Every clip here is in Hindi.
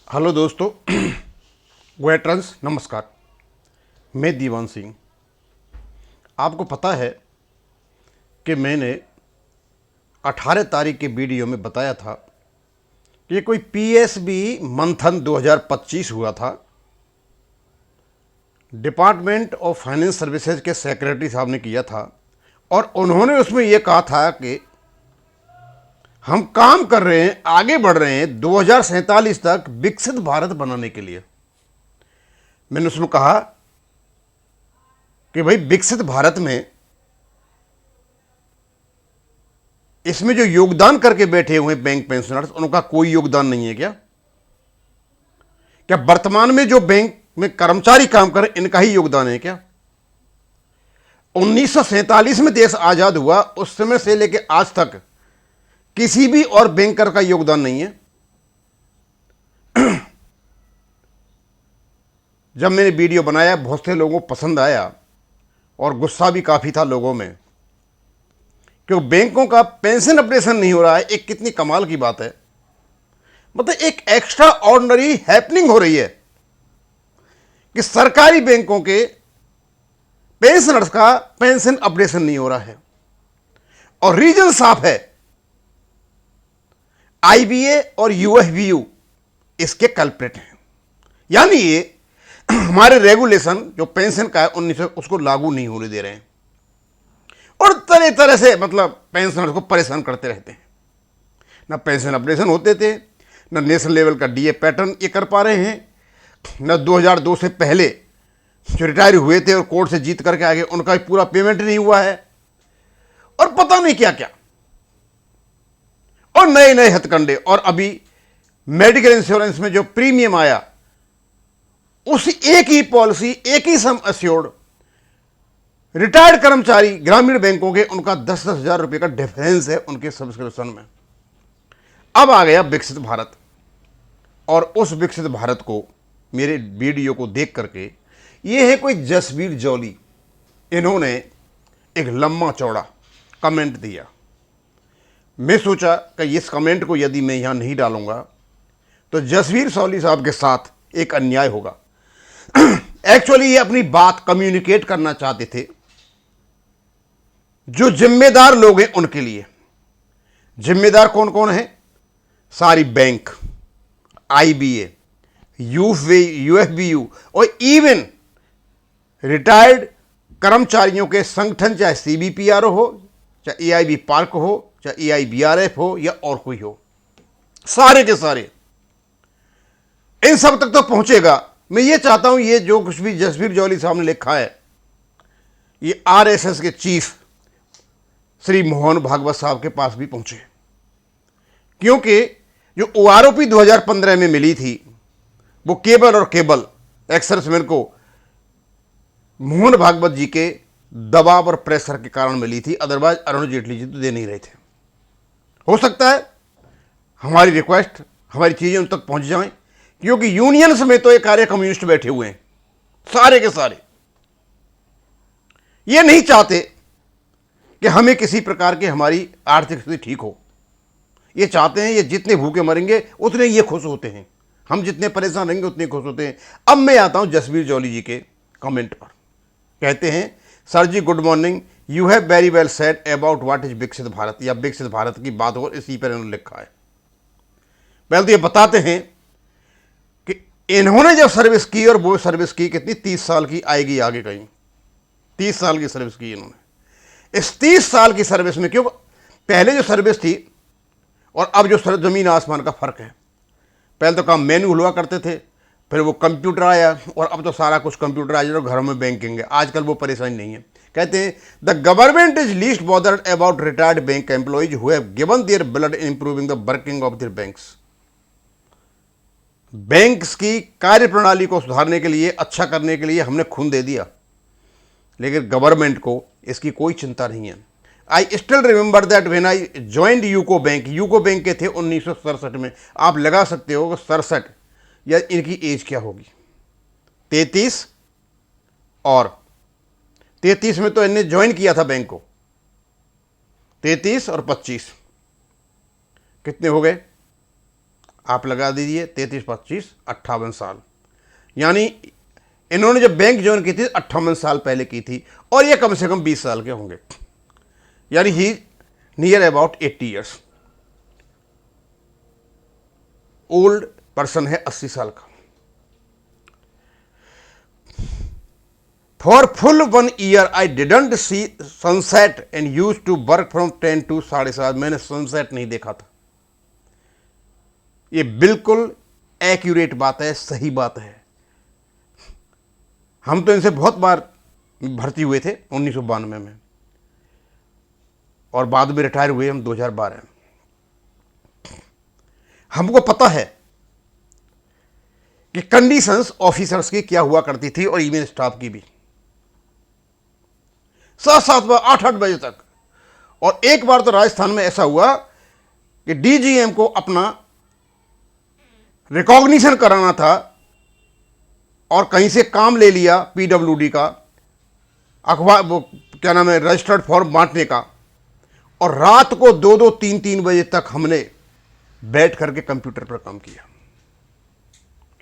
हेलो दोस्तों, वेटरन्स नमस्कार। मैं दीवान सिंह। आपको पता है कि मैंने 18 तारीख के वीडियो में बताया था कि ये कोई पीएसबी मंथन 2025 हुआ था। डिपार्टमेंट ऑफ फाइनेंस सर्विसेज के सेक्रेटरी साहब ने किया था और उन्होंने उसमें यह कहा था कि हम काम कर रहे हैं, आगे बढ़ रहे हैं 2047 तक विकसित भारत बनाने के लिए। मैंने उसमें कहा कि भाई विकसित भारत में इसमें जो योगदान करके बैठे हुए बैंक पेंशनर्स, उनका कोई योगदान नहीं है क्या? क्या वर्तमान में जो बैंक में कर्मचारी काम कर रहे हैं इनका ही योगदान है क्या? 1947 में देश आजाद हुआ, उस समय से लेकर आज तक किसी भी और बैंकर का योगदान नहीं है। जब मैंने वीडियो बनाया बहुत से लोगों को पसंद आया और गुस्सा भी काफ़ी था लोगों में, क्योंकि बैंकों का पेंशन ऑपरेशन नहीं हो रहा है। एक कितनी कमाल की बात है, मतलब एक एक्स्ट्रा ऑर्डिनरी हैपनिंग हो रही है कि सरकारी बैंकों के पेंशनर्स का पेंशन ऑपरेशन नहीं हो रहा है। और रीजन साफ है, आईबीए और यूएफबीयू इसके कल्प्रेट हैं। यानी ये हमारे रेगुलेशन जो पेंशन का है 1900 उसको लागू नहीं होने दे रहे हैं और तरह तरह से मतलब पेंशनर्स को परेशान करते रहते हैं। ना पेंशन ऑपरेशन होते थे, ना नेशनल लेवल का डीए पैटर्न ये कर पा रहे हैं, ना 2002 से पहले जो रिटायर हुए थे और कोर्ट से जीत करके आगे उनका भी पूरा पेमेंट नहीं हुआ है और पता नहीं क्या क्या और नए नए हथकंडे। और अभी मेडिकल इंश्योरेंस में जो प्रीमियम आया उसी एक ही पॉलिसी, एक ही सम एश्योर्ड रिटायर्ड कर्मचारी ग्रामीण बैंकों के, उनका 10-10 हजार रुपए का डिफरेंस है उनके सब्सक्रिप्शन में। अब आ गया विकसित भारत और उस विकसित भारत को मेरे वीडियो को देख करके ये है कोई जसबीर जौली, इन्होंने एक लंबा चौड़ा कमेंट दिया। मैं सोचा कि इस कमेंट को यदि मैं यहां नहीं डालूंगा तो जसबीर जौली साहब के साथ एक अन्याय होगा। एक्चुअली ये अपनी बात कम्युनिकेट करना चाहते थे जो जिम्मेदार लोग हैं उनके लिए। जिम्मेदार कौन कौन है? सारी बैंक, आईबीए, यूएफबीयू और इवन रिटायर्ड कर्मचारियों के संगठन, चाहे सीबीपीआरओ हो, चाहे एआईबी पार्क हो, चाहे एआईबीआरएफ हो या और कोई हो, सारे के सारे इन सब तक तो पहुंचेगा। मैं ये चाहता हूं ये जो कुछ भी जसबीर जौली साहब ने लिखा है ये आरएसएस के चीफ श्री मोहन भागवत साहब के पास भी पहुंचे, क्योंकि जो ओआरओपी 2015 में मिली थी वो केवल और केवल एक्सर्समैन को मोहन भागवत जी के दबाव और प्रेशर के कारण मिली थी, अदरवाइज अरुण जेटली जी तो दे नहीं रहे थे। हो सकता है हमारी रिक्वेस्ट, हमारी चीजें उन तक पहुंच जाएं, क्योंकि यूनियंस में तो एक कार्य कम्युनिस्ट बैठे हुए हैं, सारे के सारे ये नहीं चाहते कि हमें किसी प्रकार की हमारी आर्थिक स्थिति ठीक हो। ये चाहते हैं ये जितने भूखे मरेंगे उतने ये खुश होते हैं, हम जितने परेशान रहेंगे उतने खुश होते हैं। अब मैं आता हूं जसबीर जौली जी के कमेंट पर। कहते हैं, sir ji good morning, you have very well said about what is विकसित भारत, या विकसित भारत की बात हो, इसी पर इन्होंने लिखा है। पहले तो ये बताते हैं कि इन्होंने जब सर्विस की और वो सर्विस की कितनी 30 साल की आएगी आगे कहीं, 30 साल की सर्विस की इन्होंने। इस 30 साल की सर्विस में, क्यों पहले जो सर्विस थी और अब जो जमीन आसमान का फर्क है, पहले तो काम मैनुअल हुआ करते थे, फिर वो कंप्यूटर आया और अब तो सारा कुछ कंप्यूटर आ जाए, घरों में बैंकिंग है। आजकल वो परेशानी नहीं है। कहते हैं the government is least bothered about retired bank employees who have given their blood in improving the working of their banks. Banks की कार्य प्रणाली को सुधारने के लिए, अच्छा करने के लिए हमने खून दे दिया, लेकिन गवर्नमेंट को इसकी कोई चिंता नहीं है। I still remember that when I joined UCO bank, UCO bank के थे 1967 में। आप लगा सकते हो कि 67 या इनकी एज क्या होगी, 33, और 33 में तो इनने ज्वाइन किया था बैंक को, 33 और 25 कितने हो गए? आप लगा दीजिए 33, 25, 58 साल। यानी इन्होंने जब बैंक ज्वाइन की थी 58 साल पहले की थी, और ये कम से कम 20 साल के होंगे, यानी he near about 80 years. Old person है, 80 साल का। For full 1 year I didn't see sunset and use to work from 10 to 7:30। मैंने सनसेट नहीं देखा था। ये बिल्कुल एक्यूरेट बात है, सही बात है। हम तो इनसे बहुत बार भर्ती हुए थे 1992 में, और बाद में रिटायर हुए हम 2012 में। हमको पता है कि कंडीशंस ऑफिसर्स की क्या हुआ करती थी, और ईमेल स्टाफ की भी, 7-7 बजे, 8-8 बजे तक। और एक बार तो राजस्थान में ऐसा हुआ कि डीजीएम को अपना रिकॉग्निशन कराना था, और कहीं से काम ले लिया पीडब्ल्यूडी का, अखबार वो क्या नाम है, रजिस्टर्ड फॉर्म बांटने का, और रात को 2-2, 3-3 बजे तक हमने बैठ करके कंप्यूटर पर काम किया,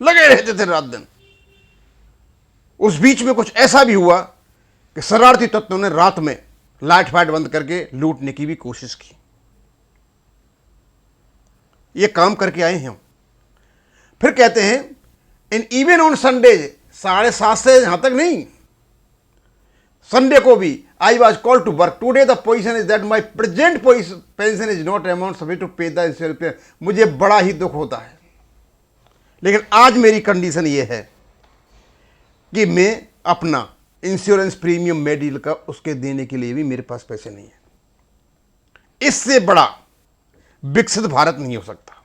लगे रहते थे रात दिन। उस बीच में कुछ ऐसा भी हुआ कि शरारती तत्वों ने रात में लाइट फाइट बंद करके लूटने की भी कोशिश की। ये काम करके आए हैं हम। फिर कहते हैं इन इवन ऑन संडे, 7:30 से यहां तक नहीं, संडे को भी I was call to work today, the position is that my present pension is not amount sufficient to pay the insurance. मुझे बड़ा ही दुख होता है, लेकिन आज मेरी कंडीशन ये है कि मैं अपना इंश्योरेंस प्रीमियम मेडिकल का उसके देने के लिए भी मेरे पास पैसे नहीं है। इससे बड़ा विकसित भारत नहीं हो सकता।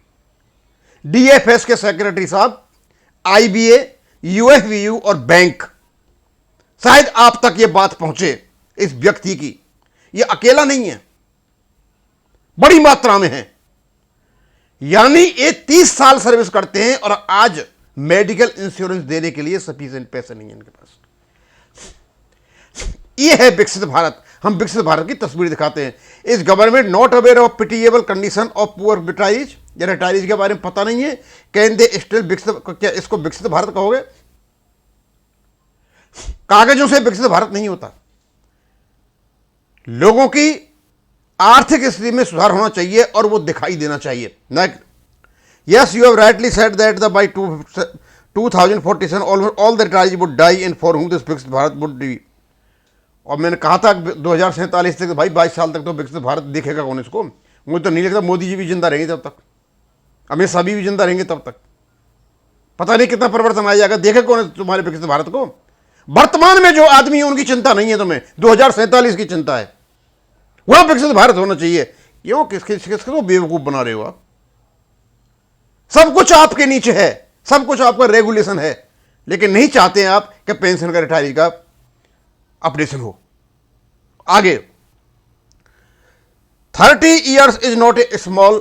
डीएफएस के सेक्रेटरी साहब, आईबीए, यूएफवीयू और बैंक, शायद आप तक ये बात पहुंचे इस व्यक्ति की। ये अकेला नहीं है, बड़ी मात्रा में है। यानी ये 30 साल सर्विस करते हैं, और आज मेडिकल इंश्योरेंस देने के लिए सफिशिएंट पैसे नहीं है इनके पास। ये है विकसित भारत। हम विकसित भारत की तस्वीर दिखाते हैं। इस government not aware of pitiable condition of poor retirees, या रिटायरीज के बारे में पता नहीं है, कैन दे स्टिल विकसित, क्या इसको विकसित भारत कहोगे? कागजों से विकसित भारत नहीं होता। लोगों की आर्थिक स्थिति में सुधार होना चाहिए, और वो दिखाई देना चाहिए। Yes, you have rightly said that the by 2047 all the retirees would die and for whom this विकसित भारत वुड बी। और मैंने कहा था 2047 तक, भाई 22 साल तक तो विकसित भारत देखेगा कौन इसको? मुझे तो नहीं लगता मोदी जी भी जिंदा रहेंगे तब तक, अमित शाह भी जिंदा रहेंगे तब तक। पता नहीं कितना परिवर्तन आ जाएगा, देखे कौन तुम्हारे विकसित भारत को? वर्तमान में जो आदमी है उनकी चिंता नहीं है तुम्हें, 2047 की चिंता है। वह विकसित भारत होना चाहिए। क्यों? किसको बेवकूफ बना रहे हो आप? सब कुछ आपके नीचे है, सब कुछ आपका रेगुलेशन है, लेकिन नहीं चाहते हैं आप कि पेंशन का, रिटायरी का अपडेशन हो। आगे 30 years is not a small,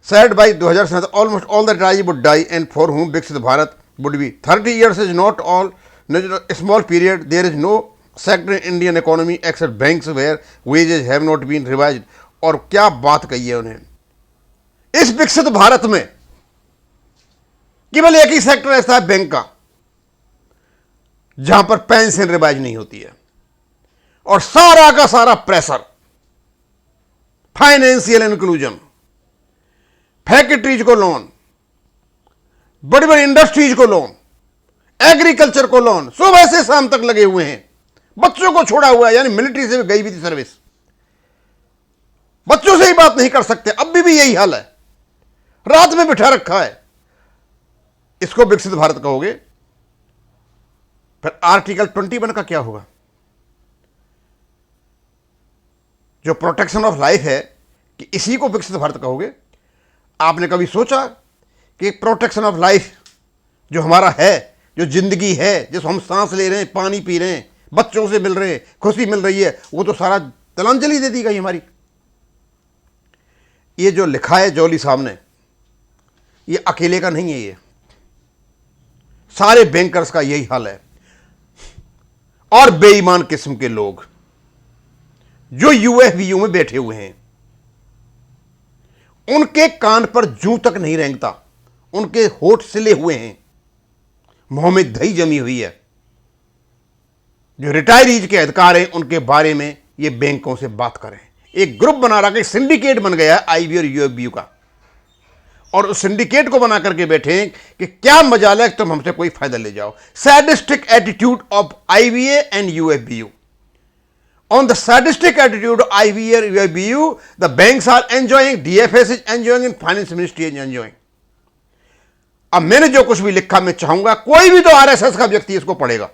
said by 2007 almost all the retirees would die and for whom Viksit Bharat would be. 30 years is not a small period. There is no sector in Indian economy except banks where wages have not been revised. और क्या बात कही है उन्हें। इस विकसित भारत में केवल एक ही सेक्टर ऐसा है, बैंक का, जहां पर पेंशन रिवाइज नहीं होती है, और सारा का सारा प्रेशर फाइनेंशियल इंक्लूजन, फैक्ट्रीज को लोन, बड़ी बड़ी इंडस्ट्रीज को लोन, एग्रीकल्चर को लोन, सुबह से शाम तक लगे हुए हैं। बच्चों को छोड़ा हुआ है, यानी मिलिट्री से भी गई भी थी सर्विस, बच्चों से ही बात नहीं कर सकते। अब भी यही हाल है, रात में बिठा रखा है। इसको विकसित भारत कहोगे? फिर आर्टिकल 21 का क्या होगा? जो प्रोटेक्शन ऑफ लाइफ है, कि इसी को विकसित भारत कहोगे? आपने कभी सोचा कि प्रोटेक्शन ऑफ लाइफ जो हमारा है, जो जिंदगी है, जिसको हम सांस ले रहे हैं, पानी पी रहे हैं, बच्चों से मिल रहे हैं, खुशी मिल रही है, वो तो सारा तिलांजलि दे दी गई हमारी। ये जो लिखा है जौली साहब ने, ये अकेले का नहीं है, ये सारे बैंकर्स का यही हाल है। और बेईमान किस्म के लोग जो यूएफवीयू में बैठे हुए हैं, उनके कान पर जूं तक नहीं रेंगता, उनके होठ सिले हुए हैं, मुंह में दही जमी हुई है। जो रिटायरीज के अधिकार हैं उनके बारे में ये बैंकों से बात करें। एक ग्रुप बना रहा, एक सिंडिकेट बन गया आईबी और यूएफबीयू का, और उस सिंडिकेट को बना करके बैठे कि क्या मजाल है तुम हमसे कोई फायदा ले जाओ। Sadistic attitude of IBA and UFBU. On the sadistic attitude of IVA or UFBU, the banks are enjoying, DFS is enjoying, and Finance Ministry is enjoying. अब मैंने जो कुछ भी लिखा मैं चाहूंगा कोई भी तो आरएसएस का व्यक्ति इसको पढ़ेगा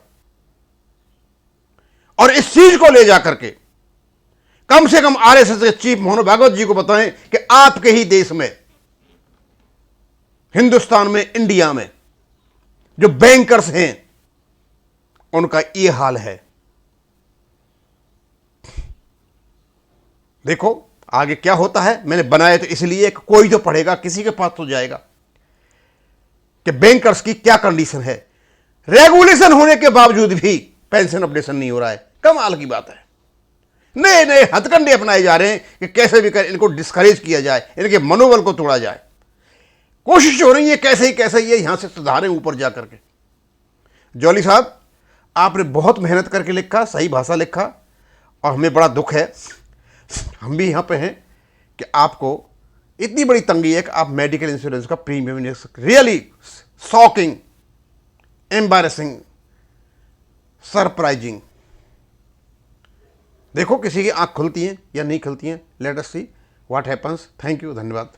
और इस चीज को ले जाकर के कम से कम आरएसएस के चीफ मोहन भागवत जी को बताएं कि आपके ही देश में, हिंदुस्तान में, इंडिया में जो बैंकर्स हैं उनका यह हाल है। देखो आगे क्या होता है। मैंने बनाया तो इसलिए कि कोई तो पढ़ेगा, किसी के पास तो जाएगा कि बैंकर्स की क्या कंडीशन है। रेगुलेशन होने के बावजूद भी पेंशन अपडेशन नहीं हो रहा है, कमाल की बात है। नए नए हथकंडे अपनाए जा रहे हैं कि कैसे भी कर इनको डिस्करेज किया जाए, इनके मनोबल को तोड़ा जाए। कोशिश हो रही है कैसे ये यहां से सुधारें ऊपर जाकर के। जॉली साहब, आपने बहुत मेहनत करके लिखा, सही भाषा लिखा, और हमें बड़ा दुख है, हम भी यहाँ पे हैं कि आपको इतनी बड़ी तंगी है कि आप मेडिकल इंश्योरेंस का प्रीमियम नहीं सकते। Really shocking, embarrassing, surprising. देखो किसी की आंख खुलती हैं या नहीं खुलती हैं। Let us see what happens. Thank you, धन्यवाद।